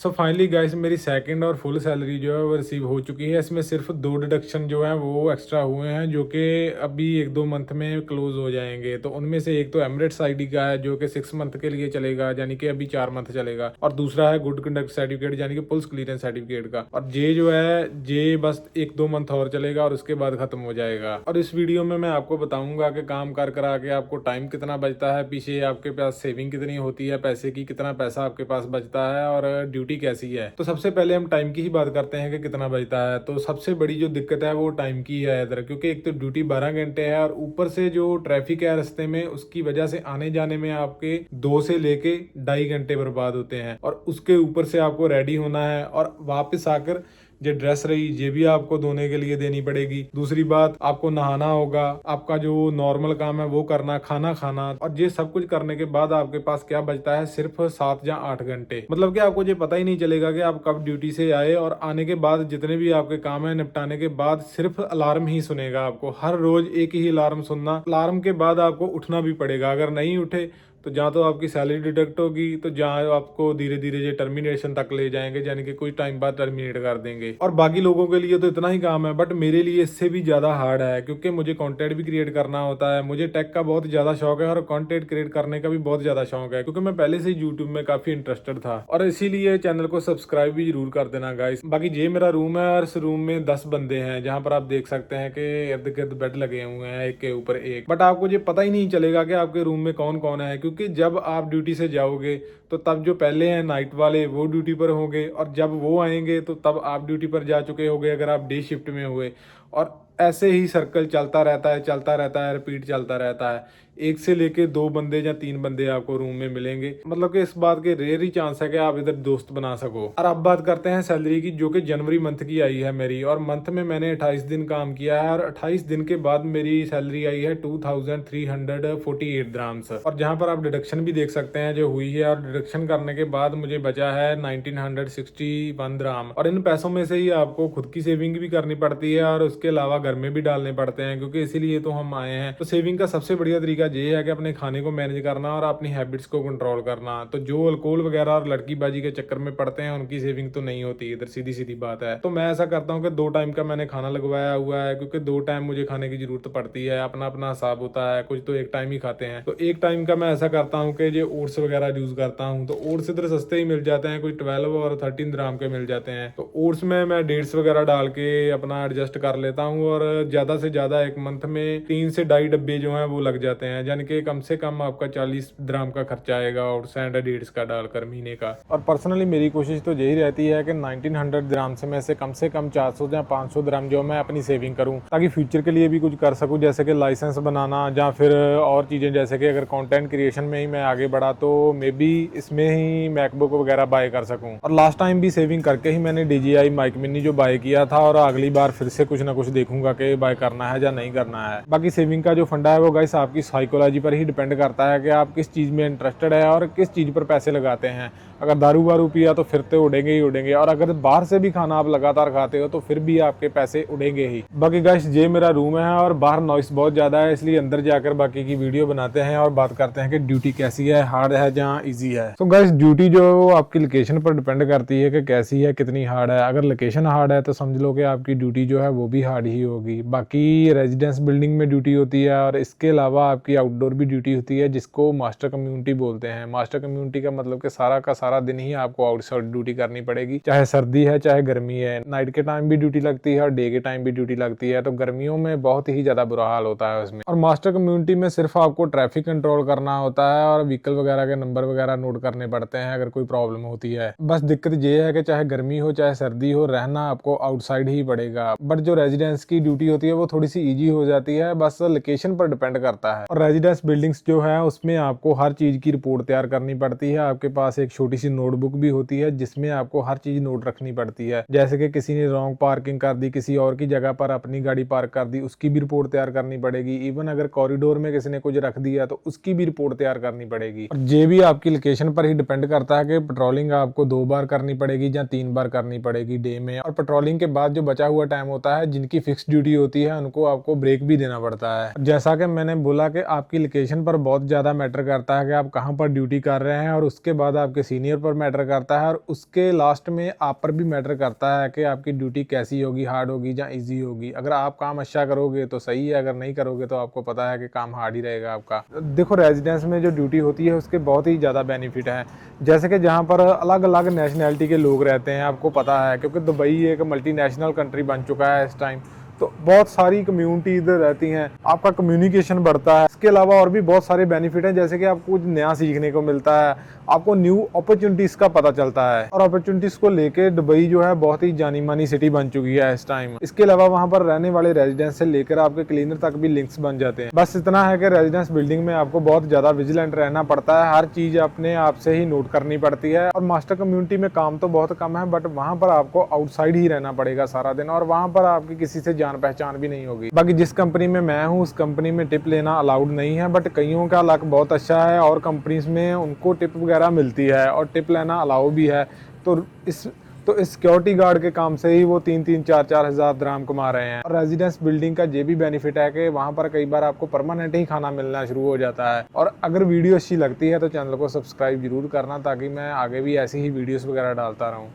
So finally guys मेरी second और full salary जो है वो रिसीव हो चुकी है। इसमें सिर्फ 2 डिडक्शन जो है वो एक्स्ट्रा हुए हैं, जो कि अभी 1-2 मंथ में क्लोज हो जाएंगे। तो उनमें से एक तो एमिरेट्स आईडी का है जो कि 6 मंथ के लिए चलेगा, यानी कि अभी 4 मंथ चलेगा, और दूसरा है गुड कंडक्ट सर्टिफिकेट यानी कि पुलिस क्लियरेंस सर्टिफिकेट का। और जे जो है जे बस 1-2 मंथ और चलेगा और उसके बाद खत्म हो जाएगा। और इस वीडियो में मैं आपको बताऊंगा कि काम कर करा के आपको टाइम कितना बचता है, पीछे आपके पास सेविंग कितनी होती है पैसे की, कितना पैसा आपके पास बचता है और ड्यूटी कैसी है। तो सबसे पहले हम टाइम की ही बात करते हैं कि कितना बचता है। तो सबसे बड़ी जो दिक्कत है वो टाइम की है इधर, क्योंकि एक तो ड्यूटी 12 घंटे है और ऊपर से जो ट्रैफिक है रास्ते में, उसकी वजह से आने जाने में आपके 2 से लेके 2.5 घंटे बर्बाद होते हैं। और उसके ऊपर से आपको रेडी होना है और वापस आकर जो ड्रेस रही ये भी आपको धोने के लिए देनी पड़ेगी। दूसरी बात, आपको नहाना होगा, आपका जो नॉर्मल काम है वो करना, खाना खाना, और ये सब कुछ करने के बाद आपके पास क्या बचता है, सिर्फ 7 या 8 घंटे। मतलब कि आपको ये पता ही नहीं चलेगा कि आप कब ड्यूटी से आए, और आने के बाद जितने भी आपके काम है निपटाने के बाद सिर्फ अलार्म ही सुनेगा। आपको हर रोज एक ही अलार्म सुनना, अलार्म के बाद आपको उठना भी पड़ेगा। अगर नहीं उठे तो जहाँ तो आपकी सैलरी डिडक्ट होगी, तो जहाँ आपको धीरे धीरे ये टर्मिनेशन तक ले जाएंगे, यानी कि कुछ टाइम बाद टर्मिनेट कर देंगे। और बाकी लोगों के लिए तो इतना ही काम है, बट मेरे लिए इससे भी ज्यादा हार्ड है, क्योंकि मुझे कंटेंट भी क्रिएट करना होता है। मुझे टेक का बहुत ज्यादा शौक है और कंटेंट क्रिएट करने का भी बहुत ज्यादा शौक है, क्योंकि मैं पहले से ही यूट्यूब में काफी इंटरेस्टेड था। और इसीलिए चैनल को सब्सक्राइब भी जरूर कर देना गाइस। बाकी ये मेरा रूम है और इस रूम में 10 बंदे हैं, जहाँ पर आप देख सकते हैं कि इर्द गिर्द बेड लगे हुए हैं एक के ऊपर एक। बट आपको ये पता ही नहीं चलेगा कि आपके रूम में कौन कौन है, क्योंकि जब आप ड्यूटी से जाओगे तो तब जो पहले हैं नाइट वाले वो ड्यूटी पर होंगे, और जब वो आएंगे तो तब आप ड्यूटी पर जा चुके होंगे अगर आप डे शिफ्ट में हुए। और ऐसे ही सर्कल चलता रहता है, रिपीट चलता रहता है। 1 से लेके 2 बंदे या 3 बंदे आपको रूम में मिलेंगे, मतलब कि इस बात के रेयर ही चांस है कि आप इधर दोस्त बना सको। और अब बात करते हैं सैलरी की, जो कि जनवरी मंथ की आई है मेरी, और मंथ में मैंने 28 दिन काम किया है, और 28 दिन के बाद मेरी सैलरी आई है 2348 द्राम्स। और जहां पर आप डिडक्शन भी देख सकते हैं जो हुई है, और डिडक्शन करने के बाद मुझे बचा है 1961 द्राम। और इन पैसों में से ही आपको खुद की सेविंग भी करनी पड़ती है और उसके अलावा घर में भी डालने पड़ते हैं, क्योंकि इसीलिए तो हम आए हैं। तो सेविंग का सबसे बढ़िया तरीका ये है कि अपने खाने को मैनेज करना और अपनी हैबिट्स को कंट्रोल करना। तो जो अल्कोहल वगैरह और लड़कीबाजी के चक्कर में पड़ते हैं उनकी सेविंग तो नहीं होती इधर, सीधी सीधी बात है। तो मैं ऐसा करता हूँ कि 2 टाइम का मैंने खाना लगवाया हुआ है, क्योंकि 2 टाइम मुझे खाने की जरूरत पड़ती है। अपना अपना हिसाब होता है, कुछ तो एक टाइम ही खाते हैं। तो एक टाइम का मैं ऐसा करता हूँ कि जो ओट्स वगैरह यूज करता हूँ, तो ओट्स इधर सस्ते ही मिल जाते हैं, कुछ 12 और 13 ग्राम के मिल जाते हैं। तो ओट्स में मैं डेट्स वगैरह डाल के अपना एडजस्ट कर लेता हूँ, और ज्यादा से ज्यादा एक मंथ में 3 से 2.5 डब्बे जो है वो लग जाते हैं, यानी कि कम से कम आपका 40 ग्राम का खर्चा आएगा और सैंड डेट्स का डालकर महीने का। और पर्सनली मेरी कोशिश तो यही रहती है कि 1900 ग्राम से कम 400 या 500 ग्राम जो मैं अपनी सेविंग करूं, ताकि फ्यूचर के लिए भी कुछ कर सकूं, जैसे कि लाइसेंस बनाना या फिर और चीजें, जैसे कि अगर कंटेंट क्रिएशन में ही मैं आगे बढ़ा तो मे बी इसमें ही मैकबुक वगैरह बाय कर सकूं। और लास्ट टाइम भी सेविंग करके ही मैंने DJI माइक मिनी जो बाय किया था, और अगली बार फिर से कुछ ना कुछ देखूंगा कि बाय करना है या नहीं करना है। बाकी सेविंग का जो फंडा है वो गाइस आपकी साइकोलॉजी पर ही डिपेंड करता है कि आप किस चीज में इंटरेस्टेड है और किस चीज पर पैसे लगाते हैं। अगर दारू वारू पिया तो फिर तो उड़ेंगे ही उड़ेंगे, और अगर बाहर से भी खाना आप लगातार खाते हो तो फिर भी आपके पैसे उड़ेंगे ही। बाकी गाइस ये मेरा रूम है और बाहर नॉइस बहुत ज्यादा है, इसलिए अंदर जाकर बाकी की वीडियो बनाते हैं और बात करते हैं कि ड्यूटी कैसी है, हार्ड है जहाँ ईजी है। तो गाइस ड्यूटी जो आपकी लोकेशन पर डिपेंड करती है कि कैसी है, कितनी हार्ड है। अगर लोकेशन हार्ड है तो समझ लो कि आपकी ड्यूटी जो है वो भी हार्ड ही होगी। बाकी रेजिडेंस बिल्डिंग में ड्यूटी होती है, और इसके अलावा आपकी आउटडोर भी ड्यूटी होती है, जिसको मास्टर कम्युनिटी बोलते हैं। मास्टर कम्युनिटी का मतलब कि सारा का सारा दिन ही आपको आउटसाइड ड्यूटी करनी पड़ेगी, चाहे सर्दी है चाहे गर्मी है। नाइट के टाइम भी ड्यूटी लगती है और डे के टाइम भी ड्यूटी लगती है, तो गर्मियों में बहुत ही ज्यादा बुरा हाल होता है उसमें। और मास्टर कम्युनिटी में सिर्फ आपको ट्रैफिक कंट्रोल करना होता है और व्हीकल वगैरह के नंबर वगैरह नोट करने पड़ते हैं अगर कोई प्रॉब्लम होती है। बस दिक्कत ये है कि चाहे गर्मी हो चाहे सर्दी हो, रहना आपको आउटसाइड ही पड़ेगा। बट जो रेजिडेंस की ड्यूटी होती है वो थोड़ी सी ईजी हो जाती है, बस लोकेशन पर डिपेंड करता है। और रेजिडेंस बिल्डिंग्स जो है उसमें आपको हर चीज की रिपोर्ट तैयार करनी पड़ती है। आपके पास एक छोटी सी नोटबुक भी होती है जिसमें आपको हर चीज नोट रखनी पड़ती है, जैसे कि किसी ने रॉन्ग पार्किंग कर दी, किसी और की जगह पर अपनी गाड़ी पार्क कर दी, उसकी भी रिपोर्ट तैयार करनी पड़ेगी। इवन अगर कॉरिडोर में किसी ने कुछ रख दिया तो उसकी भी रिपोर्ट तैयार करनी पड़ेगी। और ये भी आपकी लोकेशन पर ही डिपेंड करता है कि पेट्रोलिंग आपको 2 बार करनी पड़ेगी या 3 बार करनी पड़ेगी डे में। और पेट्रोलिंग के बाद जो बचा हुआ टाइम होता है, जिनकी फिक्स ड्यूटी होती है, उनको आपको ब्रेक भी देना पड़ता है। जैसा कि मैंने बोला कि आपकी लोकेशन पर बहुत ज्यादा मैटर करता है कि आप कहाँ पर ड्यूटी कर रहे हैं, और उसके बाद आपके सीनियर टेन्योर पर मैटर करता है और उसके लास्ट में आप पर भी मैटर करता है कि आपकी ड्यूटी कैसी होगी, हार्ड होगी या इजी होगी। अगर आप काम अच्छा करोगे तो सही है, अगर नहीं करोगे तो आपको पता है कि काम हार्ड ही रहेगा आपका। देखो रेजिडेंस में जो ड्यूटी होती है उसके बहुत ही ज़्यादा बेनिफिट हैं, जैसे कि जहाँ पर अलग अलग नेशनैलिटी के लोग रहते हैं, आपको पता है क्योंकि दुबई एक मल्टीनेशनल कंट्री बन चुका है इस टाइम, तो बहुत सारी कम्युनिटी इधर रहती हैं, आपका कम्युनिकेशन बढ़ता है। इसके अलावा और भी बहुत सारे बेनिफिट हैं, जैसे कि आपको कुछ नया सीखने को मिलता है, आपको न्यू अपॉर्चुनिटीज़ का पता चलता है और अपॉर्चुनिटीज़ को लेके दुबई जो है बहुत ही जानी मानी सिटी बन चुकी है इस टाइम। इसके अलावा वहाँ पर रहने वाले रेजिडेंस से लेकर आपके क्लीनर तक भी लिंक्स बन जाते हैं। बस इतना है कि रेजिडेंस बिल्डिंग में आपको बहुत ज़्यादा विजिलेंट रहना पड़ता है, हर चीज़ अपने आप से ही नोट करनी पड़ती है। और मास्टर कम्युनिटी में काम तो बहुत कम है, बट वहाँ पर आपको आउटसाइड ही रहना पड़ेगा सारा दिन, और वहाँ पर आपकी किसी से जान पहचान भी नहीं होगी। बाकी जिस कंपनी में मैं हूँ उस कंपनी में टिप लेना अलाउड नहीं है, बट कईयों का लक बहुत अच्छा है और कंपनीज में उनको टिप वगैरह मिलती है और टिप लेना अलाउ भी है। तो इस सिक्योरिटी गार्ड के काम से ही वो 3-3, 4-4 हज़ार दिरहम कमा रहे हैं। और रेजिडेंस बिल्डिंग का ये भी बेनिफिट है कि वहाँ पर कई बार आपको परमानेंट ही खाना मिलना शुरू हो जाता है। और अगर वीडियो अच्छी लगती है तो चैनल को सब्सक्राइब जरूर करना, ताकि मैं आगे भी ऐसी ही वीडियोस वगैरह डालता रहूँ।